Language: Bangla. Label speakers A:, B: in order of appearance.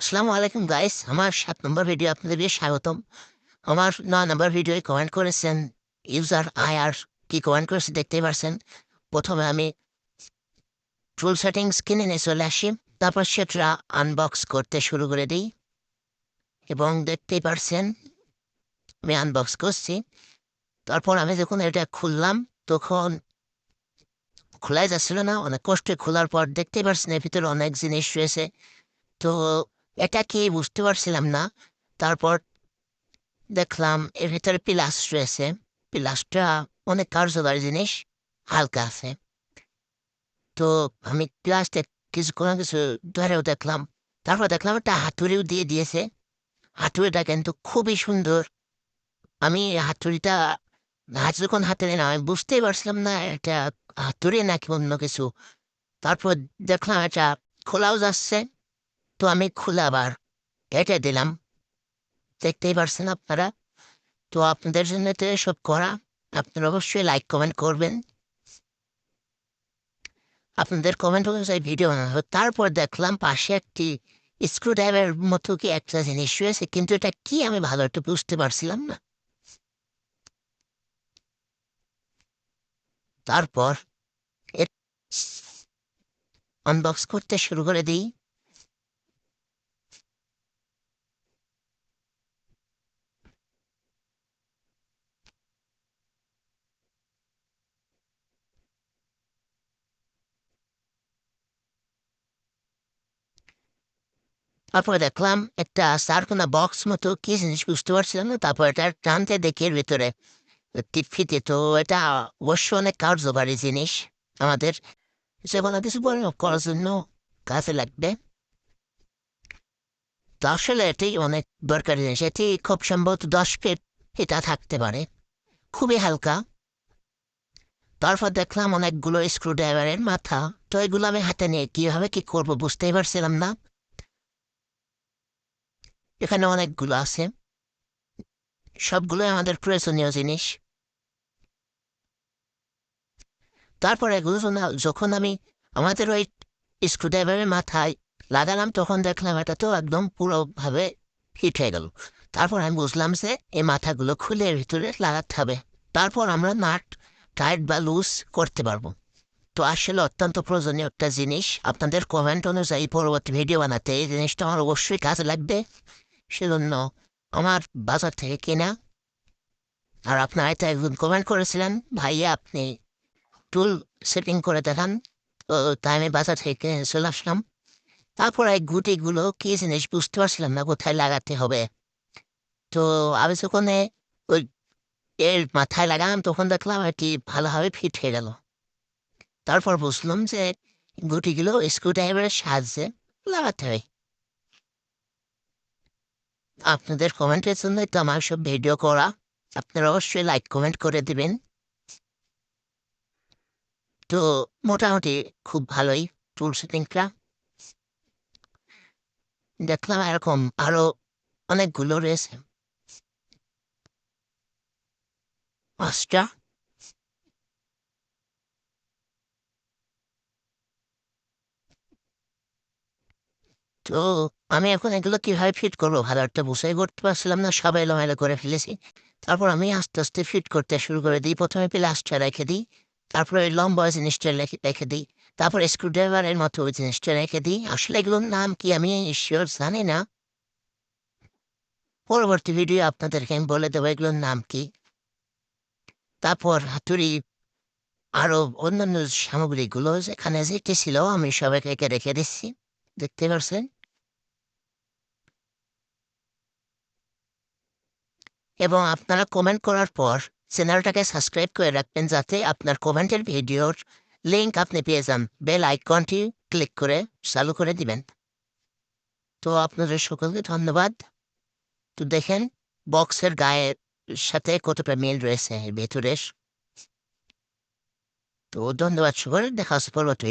A: আসসালামু আলাইকুম গাইস, আমার ৭ নম্বর ভিডিও আপনাদেরকে স্বাগতম। আমার ৯ নম্বর ভিডিওয় কমেন্ট করেছেন ইউজার আয়ার। কি কমেন্ট করেছে দেখতেই পারছেন। প্রথমে আমি টুল সেটিংস কিনে নিয়ে চলে আসি, তারপর সেটা আনবক্স করতে শুরু করে দিই এবং দেখতেই পারছেন আমি আনবক্স করছি। তারপর আমি যখন এটা খুললাম তখন খোলাই যাচ্ছিল না, অনেক কষ্টে খোলার পর দেখতেই পারছেন এর ভিতরে অনেক জিনিস রয়েছে। তো এটা কি বুঝতে পারছিলাম না। তারপর দেখলাম এর ভেতরে পিলাস রয়েছে। পিলাসটা অনেক কার্যকরী জিনিস, হালকা আছে। তো আমি পিলাসটা কিছু ধরেও দেখলাম। তারপর দেখলাম একটা হাতুড়িও দিয়ে দিয়েছে। হাতুড়িটা কিন্তু খুবই সুন্দর। আমি হাতুড়িটা যখন হাতে নিলাম আমি বুঝতেই পারছিলাম না এটা হাতুড়ি নাকি অন্য কিছু। তারপর দেখলাম এটা খোলাও যাচ্ছে। তো আমি খুলে আবার কেটে দিলাম, দেখতেই পারছেন আপনারা। তো আপনাদের জন্য তো এসব করা। আপনারা অবশ্যই লাইক কমেন্ট করবেন। আপনাদের কমেন্ট অনুযায়ী ভিডিও বানানো হবে। তারপর দেখলাম পাশে একটি স্ক্রুড্রাইভার মতো কি একটা জিনিস রয়েছে, কিন্তু এটা কি আমি ভালো একটু বুঝতে পারছিলাম না। তারপর এর আনবক্স করতে শুরু করে দিই। তারপরে দেখলাম একটা সারকোনা বক্স মতো কি জিনিস বুঝতে পারছিলাম না। তারপর এটা টানতে দেখি এর ভিতরে টিপফিতে। তো এটা অবশ্য অনেক কার্যকারী জিনিস, আমাদের যেকোনো কিছু বড় করার জন্য কাজে লাগবে। তো আসলে এটি অনেক দরকারি জিনিস। এটি খুব সম্ভবত 10 ফিট এটা থাকতে পারে, খুবই হালকা। তারপর দেখলাম অনেকগুলো স্ক্রুড্রাইভারের মাথা। তো এগুলো আমি হাতে নিয়ে কিভাবে কি করব বুঝতেই পারছিলাম না। এখানে অনেকগুলো আছে, সবগুলোই আমাদের প্রয়োজনীয় জিনিস। তারপর এগুলো যখন আমি আমাদের ওই স্ক্রুড্রাইভারের মাথায় লাগালাম তখন দেখলাম এটা তো একদম পুরোভাবে ফিট হয়ে গেল। তারপর আমি বুঝলাম যে এই মাথাগুলো খুলে এর ভিতরে লাগাতে হবে। তারপর আমরা নাট টাইট বা লুজ করতে পারবো। তো আসলে অত্যন্ত প্রয়োজনীয় একটা জিনিস। আপনাদের কমেন্ট অনুযায়ী পরবর্তী ভিডিও বানাতে এই জিনিসটা আমার অবশ্যই কাজে লাগবে, সেজন্য আমার বাজার থেকে কেনা। আর আপনারা এটা একজন কমেন্ট করেছিলেন, ভাইয়া আপনি টুল সেটিং করে দেখান। তো তাই আমি বাজার থেকে কিনে চলে আসলাম। তারপর এই গুটিগুলো কি জিনিস বুঝতে পারছিলাম না কোথায় লাগাতে হবে। তো আমি যখন ওই এর মাথায় লাগালাম তখন দেখলাম এটি ভালোভাবে ফিট হয়ে গেল। তারপর বুঝলাম যে গুটিগুলো স্ক্রুড্রাইভারের সাহায্যে লাগাতে হয়। আপনাদের কমেন্টের জন্যই তো আমার সব ভিডিও করা। আপনারা অবশ্যই লাইক কমেন্ট করে দিবেন। তো মোটামুটি খুব ভালোই টুল সেটিংটা। দেখলাম এরকম আরো অনেকগুলো রয়েছে, 5টা। তো আমি এখন এগুলো কিভাবে ফিট করবো ভালো একটা বুঝাই করতে পারছিলাম না, সবাই এলোমেলো করে ফেলেছি। তারপর আমি আস্তে আস্তে ফিট করতে শুরু করে দিই। প্রথমে প্লাসটা রেখে দিই, তারপরে ওই লম্বা জিনিসটা রেখে দিই, তারপর স্ক্রুড্রাইভারের মতো ওই জিনিসটা রেখে দিই। আসলে এগুলোর নাম কি আমি শিওর জানি না। পরবর্তী ভিডিও আপনাদেরকে আমি বলে দেবো এগুলোর নাম কি। তারপর হাতুড়ি আরো অন্যান্য সামগ্রীগুলো যেখানে যেটি ছিল আমি সবাইকে একে রেখে দিচ্ছি, দেখতে পারছেন। এবং আপনারা কমেন্ট করার পর চ্যানেলটাকে সাবস্ক্রাইব করে রাখবেন যাতে আপনার কমেন্টের ভিডিওর লিঙ্ক আপনি পেয়ে যান। বেল আইকনটি ক্লিক করে চালু করে দিবেন। তো আপনাদের সকলকে ধন্যবাদ। তো দেখেন বক্সের গায়ের সাথে কতটা মিল রয়েছে এর ভেতরের। তো ধন্যবাদ সকল, দেখা হচ্ছে পরবর্তী ভিডিও।